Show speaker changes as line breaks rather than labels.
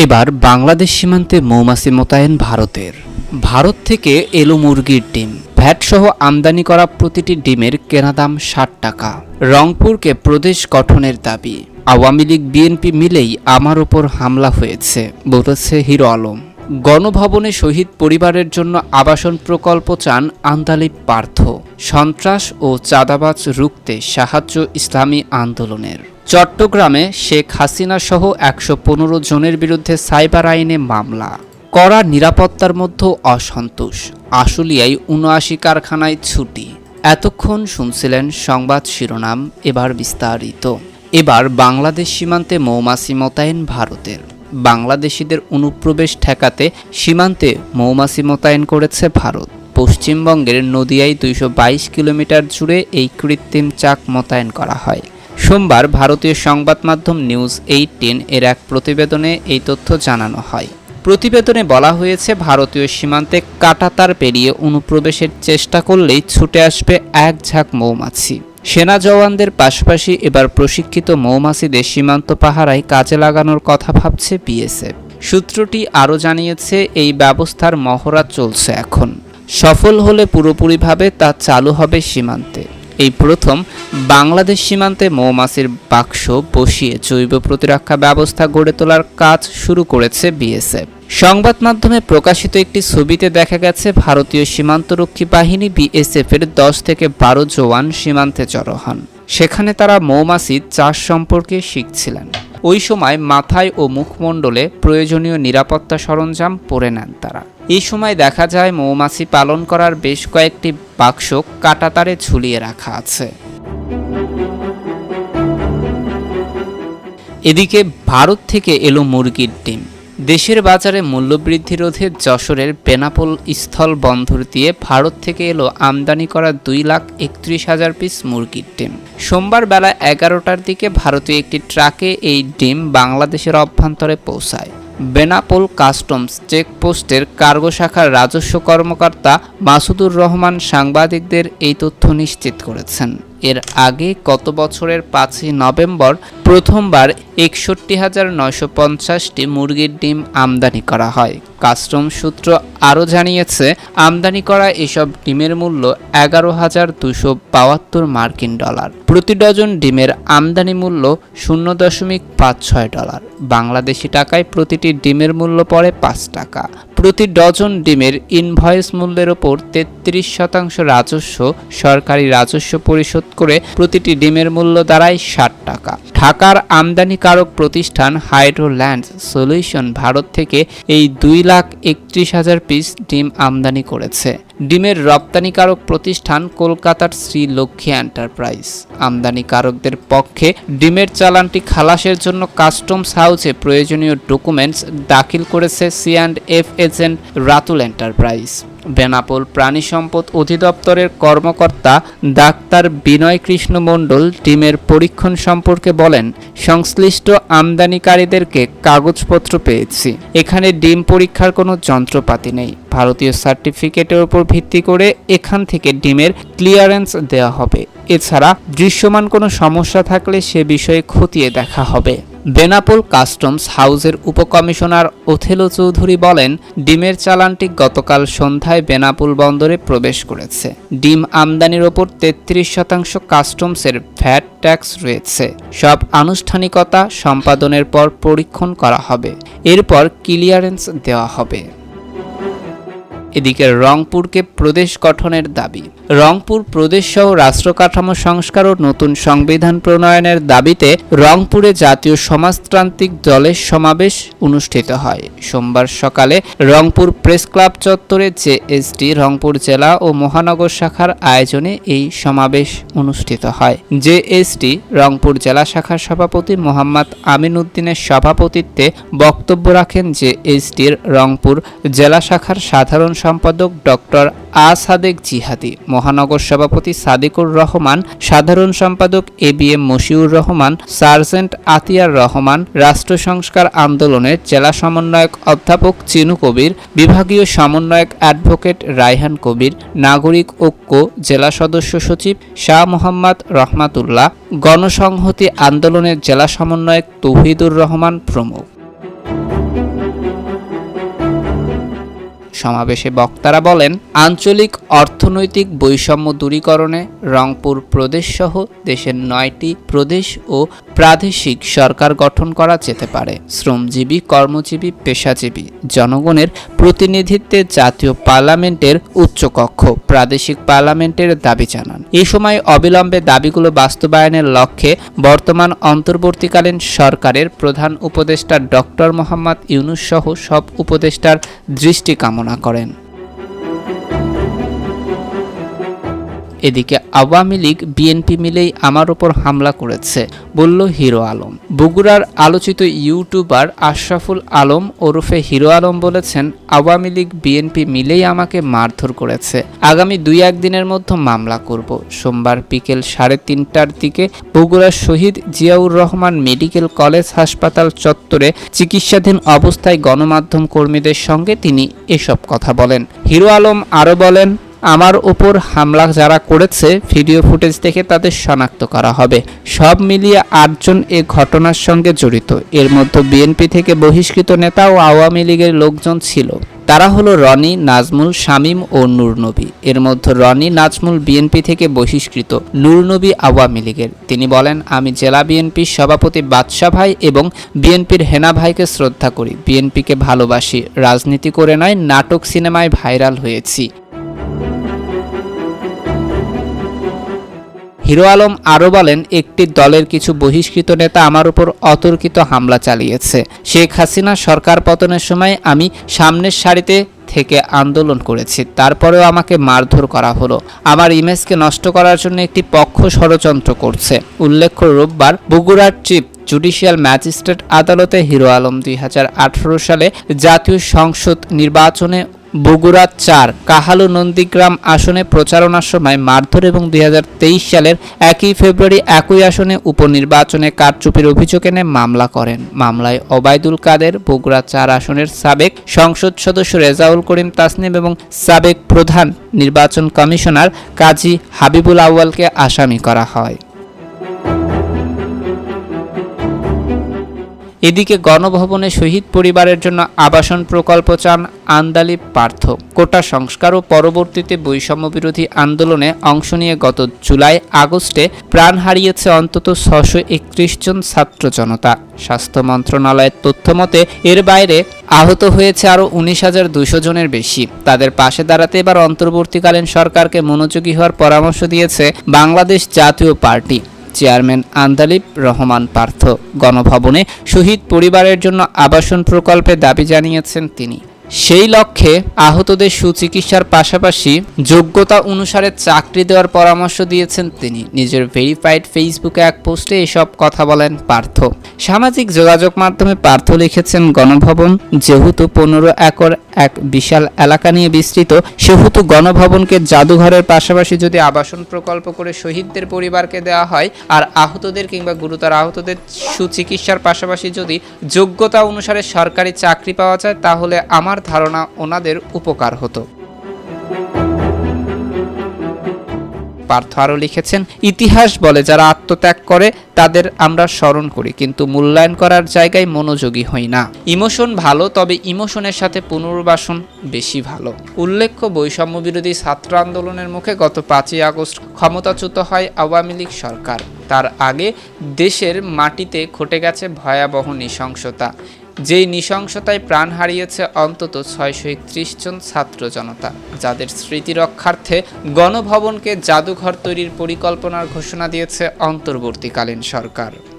এবার বাংলাদেশ সীমান্তে মৌমাছি মোতায়েন ভারতের। ভারত থেকে এলো মুরগির ডিম, ভ্যাট সহ আমদানি করা প্রতিটি ডিমের কেনা দাম ৬০ টাকা। রংপুরকে প্রদেশ গঠনের দাবি, আওয়ামী লীগ বিএনপি মিলেই আমার ওপর হামলা হয়েছে বলেছে হিরো আলম। গণভবনে শহীদ পরিবারের জন্য আবাসন প্রকল্প চান আন্দালিব পার্থ। সন্ত্রাস ও চাঁদাবাজ রুখতে সাহায্য ইসলামী আন্দোলনের। চট্টগ্রামে শেখ হাসিনা সহ ১১৫ জনের বিরুদ্ধে সাইবার আইনে মামলা। কড়া নিরাপত্তার মধ্যেও অসন্তোষ, আশুলিয়ায় ৭৯ কারখানায় ছুটি। এতক্ষণ শুনছিলেন সংবাদ শিরোনাম, এবার বিস্তারিত। এবার বাংলাদেশ সীমান্তে মৌমাছি মোতায়েন ভারতের। বাংলাদেশিদের অনুপ্রবেশ ঠেকাতে সীমান্তে মৌমাছি মোতায়েন করেছে ভারত। পশ্চিমবঙ্গের নদিয়ায় ২২২ কিলোমিটার জুড়ে এই কৃত্রিম চাক মোতায়েন করা হয়। সোমবার ভারতীয় সংবাদ মাধ্যম নিউজ ১৮ এর এক প্রতিবেদনে এই তথ্য জানানো হয়। প্রতিবেদনে বলা হয়েছে, ভারতীয় সীমান্তে কাঁটাতার পেরিয়ে অনুপ্রবেশের চেষ্টা করলেই ছুটে আসবে এক ঝাঁক মৌমাছি। সেনা জওয়ানদের পাশাপাশি এবার প্রশিক্ষিত মৌমাছিদের সীমান্ত পাহারায় কাজে লাগানোর কথা ভাবছে বিএসএফ। সূত্রটি আরও জানিয়েছে, এই ব্যবস্থার মহড়া চলছে এখন। সফল হলে পুরোপুরিভাবে তা চালু হবে সীমান্তে। এই প্রথম বাংলাদেশ সীমান্তে মৌমাছির বাক্স বসিয়ে জৈব প্রতিরক্ষা ব্যবস্থা গড়ে তোলার কাজ শুরু করেছে বিএসএফ। সংবাদ মাধ্যমে প্রকাশিত একটি ছবিতে দেখা গেছে, ভারতীয় সীমান্তরক্ষী বাহিনী বিএসএফ এর ১০ থেকে ১২ জওয়ান সীমান্তে জড়ো হন। সেখানে তারা মৌমাছি চাষ সম্পর্কে শিখছিলেন। ওই সময় মাথায় ও মুখমণ্ডলে প্রয়োজনীয় নিরাপত্তা সরঞ্জাম পরে নেন তারা। এই সময় দেখা যায় মৌমাছি পালন করার বেশ কয়েকটি বাক্স কাঁটাতারে ঝুলিয়ে রাখা আছে। এদিকে ভারত থেকে এলো মুরগির ডিম। দেশের বাজারে মূল্যবৃদ্ধি রোধে যশোরের বেনাপোল স্থল বন্দর দিয়ে ভারত থেকে এলো আমদানি করা ২,৩১,০০০ পিস মুরগির ডিম। সোমবার বেলা ১১টার দিকে ভারতীয় একটি ট্রাকে এই ডিম বাংলাদেশের অভ্যন্তরে পৌঁছায়। বেনাপোল কাস্টমস চেকপোস্টের কার্গো শাখার রাজস্ব কর্মকর্তা মাসুদুর রহমান সাংবাদিকদের এই তথ্য নিশ্চিত করেছেন। এর আগে গত বছরের ৫ই নভেম্বর প্রথমবার ৬১,৯৫০টি মুরগির ডিম আমদানি করা হয়। কাস্টম সূত্র আরও জানিয়েছে, আমদানি করা এসব ডিমের মূল্য $১১,২৭২ মার্কিন ডলার। প্রতি ডজন ডিমের আমদানি মূল্য $0.56। বাংলাদেশি টাকায় প্রতিটি ডিমের মূল্য পড়ে ৫ টাকা। প্রতি ডজন ডিমের ইনভয়েস মূল্যের ওপর ৩৩% রাজস্ব সরকারি রাজস্ব পরিশোধ করে প্রতিটি ডিমের মূল্য দাঁড়ায় ৬০ টাকা। ঢাকার আমদানিকারক প্রতিষ্ঠান হাইড্রোল্যান্ড সলিউশন ভারত থেকে এই ২,৩১,০০০ পিস ডিম আমদানি করেছে। ডিমের রপ্তানিকারক প্রতিষ্ঠান কলকাতার শ্রীলক্ষ্মী এন্টারপ্রাইজ। আমদানিকারকদের পক্ষে ডিমের চালানটি খালাসের জন্য কাস্টমস হাউসে প্রয়োজনীয় ডকুমেন্টস দাখিল করেছে C&F agent Ratul enterprise. Benapole প্রাণী সম্পদ অধিদপ্তরের কর্মকর্তা ডাক্তার বিনয় কৃষ্ণ মণ্ডল ডিমের পরীক্ষণ সম্পর্কে বলেন, সংশ্লিষ্ট আমদানিকারীদেরকে কাগজপত্র পেয়েছি। এখানে ডিম পরীক্ষার কোনো যন্ত্রপাতি নেই। ভারতীয় সার্টিফিকেটের উপর ভিত্তি করে এখান থেকে ডিমের ক্লিয়ারেন্স দেওয়া হবে। এছাড়া দৃশ্যমান কোনো সমস্যা থাকলে সে বিষয়ে খতিয়ে দেখা হবে। বেনাপোল কাস্টমস হাউসের উপকমিশনার ওথেলো চৌধুরী বলেন, ডিমের চালানটি গতকাল সন্ধ্যায় বেনাপোল বন্দরে প্রবেশ করেছে। ডিম আমদানির ওপর ৩৩% কাস্টমসের ভ্যাট ট্যাক্স রয়েছে। সব আনুষ্ঠানিকতা সম্পাদনের পর পরীক্ষণ করা হবে, এরপর ক্লিয়ারেন্স দেওয়া হবে। এদিকে রংপুরকে প্রদেশ গঠনের দাবি। রংপুর প্রদেশ সহ রাষ্ট্র কাঠামো সংস্কার ও নতুন সংবিধান প্রণয়নের দাবিতে রংপুরে জাতীয় সমাজতান্ত্রিক দলের সমাবেশ অনুষ্ঠিত হয়। সোমবার সকালে রংপুর প্রেস ক্লাব চত্বরে জেএসডি রংপুর জেলা ও মহানগর শাখার আয়োজনে এই সমাবেশ অনুষ্ঠিত হয়। জেএসডি রংপুর জেলা শাখার সভাপতি মোহাম্মদ আমিন উদ্দিনের সভাপতিত্বে বক্তব্য রাখেন জেএসডির রংপুর জেলা শাখার সাধারণ সম্পাদক ডক্টর সাদেক জিহাদি, মহানগর সভাপতি সাদিকুর রহমান, সাধারণ সম্পাদক এবিএম মশিউর রহমান, সার্জেন্ট আতিয়ার রহমান, রাষ্ট্র সংস্কার আন্দোলনের জেলা সমন্বয়ক অধ্যাপক চিনু কবির, বিভাগীয় সমন্বয়ক অ্যাডভোকেট রায়হান কবির, নাগরিক ঐক্য জেলা সদস্য সচিব শাহ মোহাম্মদ রহমাতুল্লাহ, গণসংহতি আন্দোলনের জেলা সমন্বয়ক তৌহিদুর রহমান প্রমুখ। সমাবেশে বক্তারা বলেন, আঞ্চলিক অর্থনৈতিক বৈষম্য দূরীকরণে রংপুর প্রদেশ সহ দেশের 9টি প্রদেশ ও প্রাদেশিক সরকার গঠন করা যেতে পারে। শ্রমজীবী, কর্মজীবী, পেশাজীবী জনগণের প্রতিনিধিত্বে জাতীয় পার্লামেন্টের উচ্চকক্ষ প্রাদেশিক পার্লামেন্টের দাবি জানান। এই সময় অবিলম্বে দাবিগুলো বাস্তবায়নের লক্ষ্যে বর্তমান অন্তর্বর্তীকালীন সরকারের প্রধান উপদেষ্টা ডক্টর মোহাম্মদ ইউনূস সহ সব উপদেষ্টার দৃষ্টি কামনা করেন। এদিকে আওয়ামী লীগ বিএনপি মিলেই আমার উপর হামলা করেছে বলল হিরো আলম। বগুড়ার আলোচিত ইউটিউবার আশরাফুল আলম ওরফে হিরো আলম বলেছেন, আওয়ামী লীগ বিএনপি মিলেই আমাকে মারধর করেছে। আগামী 2-1 দিনের মধ্যে মামলা করব। সোমবার বিকেল 3:30টার দিকে বগুড়ার শহীদ জিয়াউর রহমান মেডিকেল কলেজ হাসপাতাল চত্বরে চিকিৎসাধীন অবস্থায় গণমাধ্যম কর্মীদের সঙ্গে তিনি এসব কথা বলেন। হিরো আলম আরও বলেন, আমার উপর হামলা যারা করেছে ভিডিও ফুটেজ দেখে তাদের শনাক্ত করা হবে। সব মিলিয়ে 8 জন এ ঘটনার সঙ্গে জড়িত। এর মধ্যে বিএনপি থেকে বহিষ্কৃত নেতা ও আওয়ামী লীগের লোকজন ছিল। তারা হলো রনি, নাজমুল, শামীম ও নূরনবী। এর মধ্যে রনি, নাজমুল বিএনপি থেকে বহিষ্কৃত, নূরনবী আওয়ামী লীগের। তিনি বলেন, আমি জেলা বিএনপির সভাপতি বাদশা ভাই এবং বিএনপির হেনা ভাইকে শ্রদ্ধা করি, বিএনপিকে ভালোবাসি, রাজনীতি করে নয়, নাটক সিনেমায় ভাইরাল হয়েছি। হিরো আলম আরও বলেন, একটি দলের কিছু বহিষ্কৃত নেতা আমার উপর অতর্কিত হামলা চালিয়েছে। শেখ হাসিনা সরকার পতনের সময় আমি সামনের সারিতে থেকে আন্দোলন করেছি, তারপরেও আমাকে মারধর করা হলো। আমার ইমেজকে নষ্ট করার জন্য একটি পক্ষ ষড়যন্ত্র করছে। উল্লেখ্য, রোববার বগুড়ার চিফ জুডিশিয়াল ম্যাজিস্ট্রেট আদালতে হিরো আলম 2018 সালে জাতীয় সংসদ নির্বাচনে বগুড়া 4 কাহালু নন্দীগ্রাম আসনে প্রচারণার সময় মারধর এবং 2023 সালের 1 ফেব্রুয়ারি একই আসনে উপনির্বাচনে কারচুপির অভিযোগ এনে মামলা করেন। মামলায় ওবায়দুল কাদের, বগুড়া 4 আসনের সাবেক সংসদ সদস্য রেজাউল করিম তাসনিম এবং সাবেক প্রধান নির্বাচন কমিশনার কাজী হাবিবুল আউয়ালকে আসামি করা হয়। এদিকে গণভবনে শহীদ পরিবারের জন্য আবাসন প্রকল্প চান আন্দালিব পার্থ। কোটা সংস্কার ও পরবর্তীতে বৈষম্য বিরোধী আন্দোলনে অংশ নিয়ে গত জুলাই-আগস্টে প্রাণ হারিয়েছে অন্তত 631 জন ছাত্র জনতা। স্বাস্থ্য মন্ত্রণালয়ের তথ্যমতে এর বাইরে আহত হয়েছে আরও 19,200 জনের বেশি। তাদের পাশে দাঁড়াতে এবার অন্তর্বর্তীকালীন সরকারকে মনোযোগী হওয়ার পরামর্শ দিয়েছে বাংলাদেশ জাতীয় পার্টি চেয়ারম্যান আন্দালিব রহমান পার্থ। গণভবনে শহীদ পরিবারের জন্য আবাসন প্রকল্পে দাবি জানিয়েছেন তিনি। সেই লক্ষ্যে আহতদের সুচিকিৎসার পাশাপাশি যোগ্যতা অনুসারে চাকরি দেওয়ার পরামর্শ দিয়েছেন তিনি। নিজের ভেরিফাইড ফেসবুকে এক পোস্টে এসব কথা বলেন পার্থ। সামাজিক যোগাযোগ মাধ্যমে পার্থ লিখেছেন, গণভবন যেহেতু 15 একর এক বিশাল এলাকা নিয়ে বিস্তৃত, সেহেতু গণভবনকে জাদুঘরের পাশাপাশি যদি আবাসন প্রকল্প করে শহীদদের পরিবারকে দেওয়া হয় আর আহতদের কিংবা গুরুতর আহতদের সুচিকিৎসার পাশাপাশি যদি যোগ্যতা অনুসারে সরকারি চাকরি পাওয়া যায়, তাহলে আমার ধারণা ওনাদের উপকার হতো। পার্থ আরও লিখেছেন, ইতিহাস বলে যারা আত্মত্যাগ করে তাদের আমরা স্মরণ করি, কিন্তু মূল্যায়ন করার জায়গায় মনোযোগী হই না। ইমোশন ভালো, তবে ইমোশনের সাথে পুনর্বাসন বেশি ভালো। উল্লেখ্য, বৈষম্য বিরোধী ছাত্র আন্দোলনের মুখে গত 5ই আগস্ট ক্ষমতাচ্যুত হয় আওয়ামী লীগ সরকার। তার আগে দেশের মাটিতে ঘটে গেছে ভয়াবহ নৃশংসতা। যেই নৃশংসতায় প্রাণ হারিয়েছে অন্তত 631 জন ছাত্র জনতা, যাদের স্মৃতি রক্ষার্থে গণভবনকে জাদুঘর তৈরির পরিকল্পনার ঘোষণা দিয়েছে অন্তর্বর্তীকালীন সরকার।